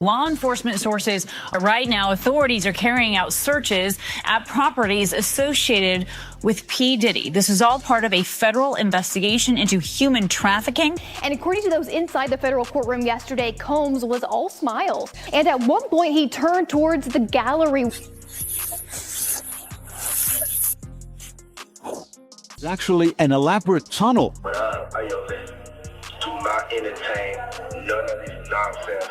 Law enforcement sources right now, authorities are carrying out searches at properties associated with P. Diddy. This is all part of a federal investigation into human trafficking. And according to those inside the federal courtroom yesterday, Combs was all smiles. And at one point, he turned towards the gallery. It's actually an elaborate tunnel. Do not entertain none of this nonsense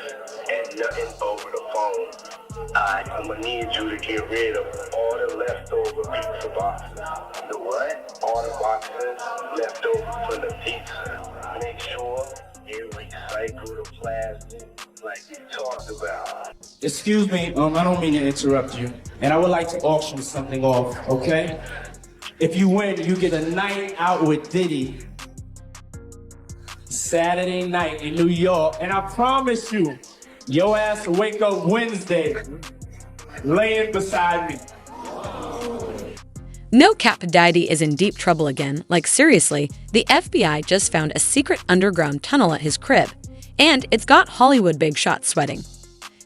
and nothing over the phone. I'm gonna need you to get rid of all the leftover pizza boxes. The what? All the boxes left over from the pizza. Make sure you recycle the plastic like you talked about. Excuse me, I don't mean to interrupt you, and I would like to auction something off, okay? If you win, you get a night out with Diddy Saturday night in New York, and I promise you, your ass will wake up Wednesday laying beside me. No cap, Diddy is in deep trouble again. Like seriously, the FBI just found a secret underground tunnel at his crib, and it's got Hollywood big shots sweating.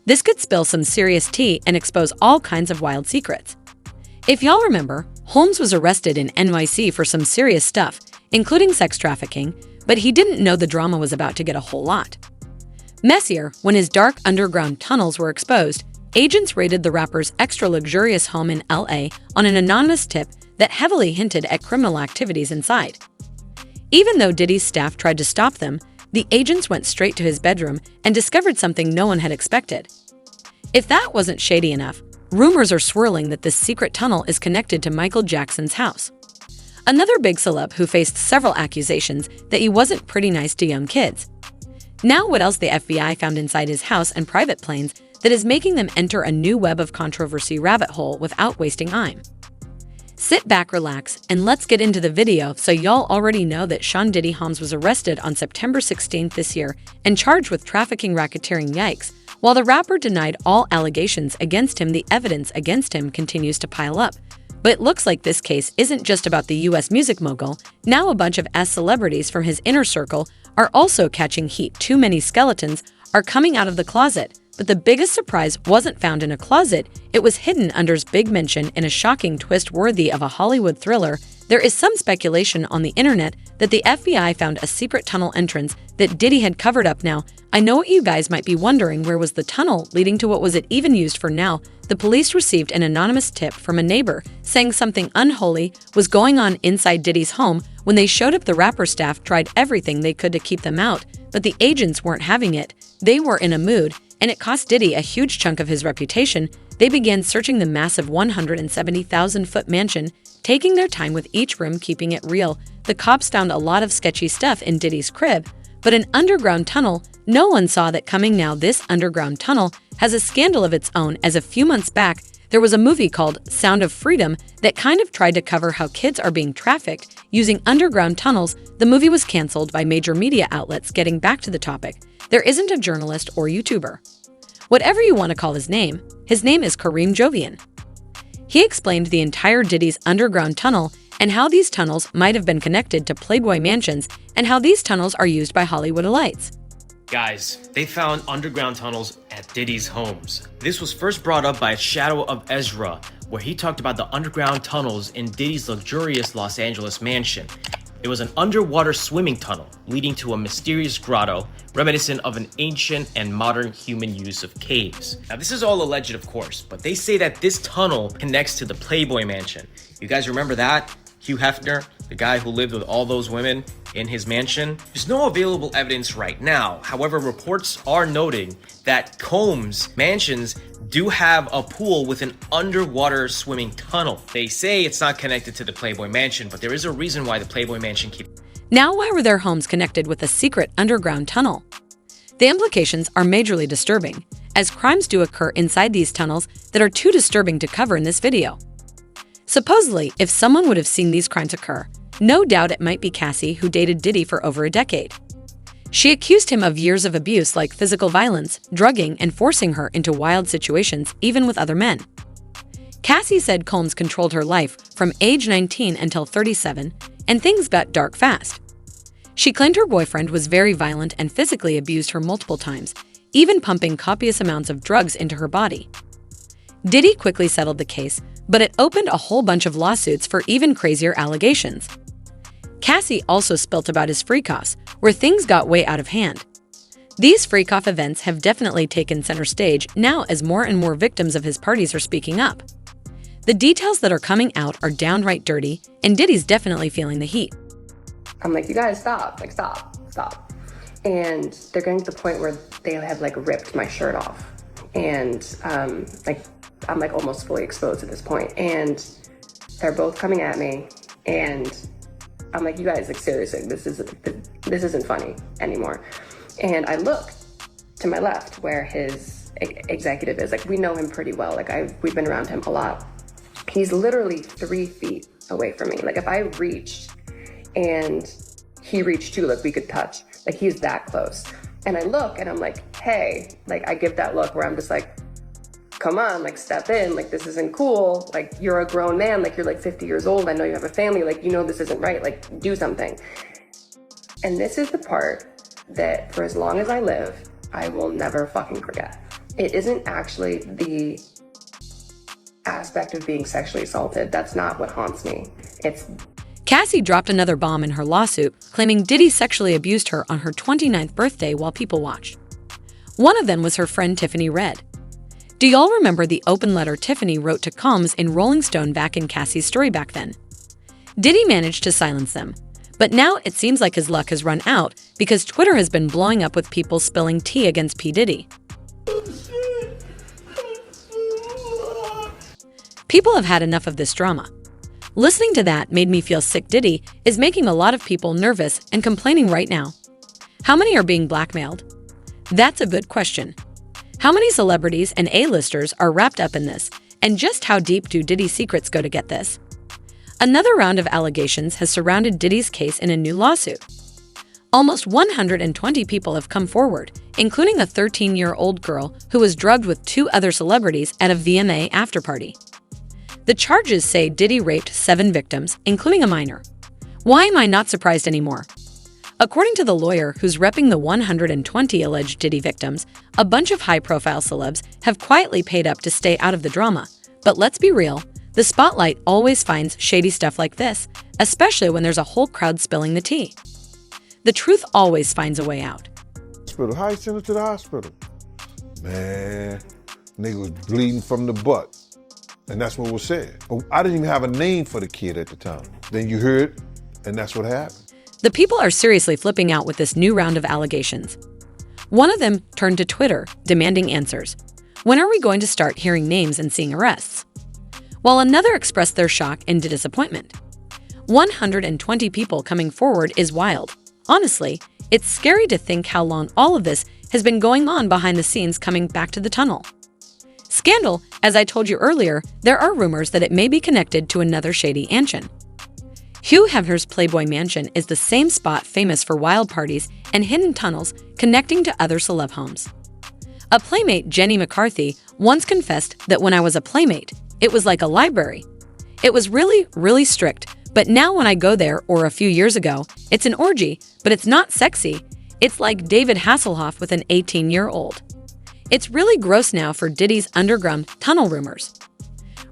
This could spill some serious tea and expose all kinds of wild secrets. If y'all remember, Holmes was arrested in NYC for some serious stuff, including sex trafficking, but he didn't know the drama was about to get a whole lot messier. When his dark underground tunnels were exposed, agents raided the rapper's extra-luxurious home in LA on an anonymous tip that heavily hinted at criminal activities inside. Even though Diddy's staff tried to stop them, the agents went straight to his bedroom and discovered something no one had expected. If that wasn't shady enough, rumors are swirling that this secret tunnel is connected to Michael Jackson's house. Another big celeb who faced several accusations that he wasn't pretty nice to young kids. Now what else the FBI found inside his house and private planes that is making them enter a new web of controversy rabbit hole without wasting time. Sit back, relax, and let's get into the video. So y'all already know that Sean Diddy Holmes was arrested on September 16th this year and charged with trafficking racketeering. Yikes. While the rapper denied all allegations against him, the evidence against him continues to pile up. But it looks like this case isn't just about the US music mogul. Now a bunch of celebrities from his inner circle are also catching heat. Too many skeletons are coming out of the closet. But the biggest surprise wasn't found in a closet, it was hidden under his big mention in a shocking twist worthy of a Hollywood thriller. There is some speculation on the internet that the FBI found a secret tunnel entrance that Diddy had covered up. Now, I know what you guys might be wondering, where was the tunnel leading to? What was it even used for? Now, the police received an anonymous tip from a neighbor saying something unholy was going on inside Diddy's home. When they showed up, the rapper staff tried everything they could to keep them out, but the agents weren't having it. They were in a mood, and it cost Diddy a huge chunk of his reputation. They began searching the massive 170,000-foot mansion, taking their time with each room, keeping it real. The cops found a lot of sketchy stuff in Diddy's crib, but an underground tunnel, no one saw that coming. Now this underground tunnel has a scandal of its own, as a few months back, there was a movie called Sound of Freedom that kind of tried to cover how kids are being trafficked using underground tunnels. The movie was canceled by major media outlets. Getting back to the topic, there isn't a journalist or YouTuber, whatever you want to call his name is Kareem Jovian. He explained the entire Diddy's underground tunnel and how these tunnels might have been connected to Playboy mansions and how these tunnels are used by Hollywood elites. Guys, they found underground tunnels at Diddy's homes. This was first brought up by Shadow of Ezra, where he talked about the underground tunnels in Diddy's luxurious Los Angeles mansion. It was an underwater swimming tunnel leading to a mysterious grotto, reminiscent of an ancient and modern human use of caves. Now, this is all alleged, of course, but they say that this tunnel connects to the Playboy mansion. You guys remember that? Hugh Hefner, the guy who lived with all those women in his mansion? There's no available evidence right now. However, reports are noting that Combs' mansions do have a pool with an underwater swimming tunnel. They say it's not connected to the Playboy mansion, but there is a reason why the Playboy mansion keeps... Now, why were their homes connected with a secret underground tunnel? The implications are majorly disturbing, as crimes do occur inside these tunnels that are too disturbing to cover in this video. Supposedly, if someone would have seen these crimes occur, no doubt it might be Cassie, who dated Diddy for over a decade. She accused him of years of abuse like physical violence, drugging, and forcing her into wild situations, even with other men. Cassie said Combs controlled her life from age 19 until 37, and things got dark fast. She claimed her boyfriend was very violent and physically abused her multiple times, even pumping copious amounts of drugs into her body. Diddy quickly settled the case, but it opened a whole bunch of lawsuits for even crazier allegations. Cassie also spilt about his freak-offs, where things got way out of hand. These freak-off events have definitely taken center stage now as more and more victims of his parties are speaking up. The details that are coming out are downright dirty, and Diddy's definitely feeling the heat. I'm like, you guys stop, like stop. And they're getting to the point where they have like ripped my shirt off. And I'm like almost fully exposed at this point. And they're both coming at me. And I'm like, you guys, like seriously, this isn't funny anymore. And I look to my left where his executive is. Like, we know him pretty well. Like, we've been around him a lot. He's literally 3 feet away from me. Like, if I reached and he reached too, like we could touch. Like, he's that close. And I look and I'm like, hey, like I give that look where I'm just like, come on, like step in, like this isn't cool. Like, you're a grown man, like you're like 50 years old. I know you have a family, like, you know, this isn't right. Like, do something. And this is the part that for as long as I live, I will never fucking forget. It isn't actually the aspect of being sexually assaulted. That's not what haunts me. It's Cassie dropped another bomb in her lawsuit, claiming Diddy sexually abused her on her 29th birthday while people watched. One of them was her friend Tiffany Red. Do y'all remember the open letter Tiffany wrote to Combs in Rolling Stone back in Cassie's story back then? Diddy managed to silence them, but now it seems like his luck has run out because Twitter has been blowing up with people spilling tea against P. Diddy. People have had enough of this drama. Listening to that made me feel sick. Diddy is making a lot of people nervous and complaining right now. How many are being blackmailed? That's a good question. How many celebrities and A-listers are wrapped up in this, and just how deep do Diddy's secrets go to get this? Another round of allegations has surrounded Diddy's case in a new lawsuit. Almost 120 people have come forward, including a 13-year-old girl who was drugged with 2 other celebrities at a VMA afterparty. The charges say Diddy raped 7 victims, including a minor. Why am I not surprised anymore? According to the lawyer who's repping the 120 alleged Diddy victims, a bunch of high-profile celebs have quietly paid up to stay out of the drama. But let's be real, the spotlight always finds shady stuff like this, especially when there's a whole crowd spilling the tea. The truth always finds a way out. How you send her to the hospital? Man, nigga was bleeding from the butt. And that's what was said. But I didn't even have a name for the kid at the time. Then you heard, and that's what happened. The people are seriously flipping out with this new round of allegations. One of them turned to Twitter, demanding answers. When are we going to start hearing names and seeing arrests? While another expressed their shock and disappointment. 120 people coming forward is wild. Honestly, it's scary to think how long all of this has been going on behind the scenes coming back to the tunnel. Scandal, as I told you earlier, there are rumors that it may be connected to another shady mansion. Hugh Hefner's Playboy Mansion is the same spot famous for wild parties and hidden tunnels connecting to other celeb homes. A playmate, Jenny McCarthy, once confessed that when I was a playmate, it was like a library. It was really, really strict, but now when I go there, or a few years ago, it's an orgy, but it's not sexy. It's like David Hasselhoff with an 18-year-old. It's really gross now for Diddy's underground tunnel rumors.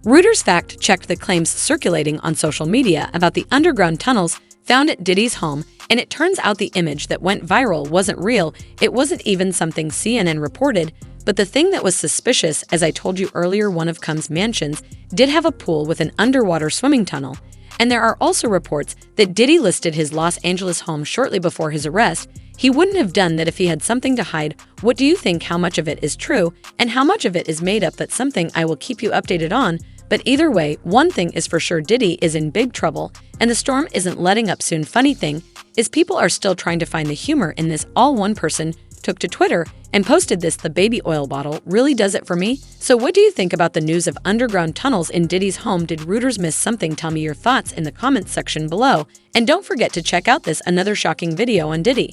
Reuters fact-checked the claims circulating on social media about the underground tunnels found at Diddy's home, and it turns out the image that went viral wasn't real. It wasn't even something CNN reported, but the thing that was suspicious, as I told you earlier, one of Combs' mansions did have a pool with an underwater swimming tunnel, and there are also reports that Diddy listed his Los Angeles home shortly before his arrest. He wouldn't have done that if he had something to hide. What do you think? How much of it is true and how much of it is made up? That's something I will keep you updated on. But either way, one thing is for sure, Diddy is in big trouble and the storm isn't letting up soon. Funny thing is people are still trying to find the humor in this. All one person took to Twitter and posted this: the baby oil bottle really does it for me. So what do you think about the news of underground tunnels in Diddy's home? Did Reuters miss something? Tell me your thoughts in the comments section below. And don't forget to check out this another shocking video on Diddy.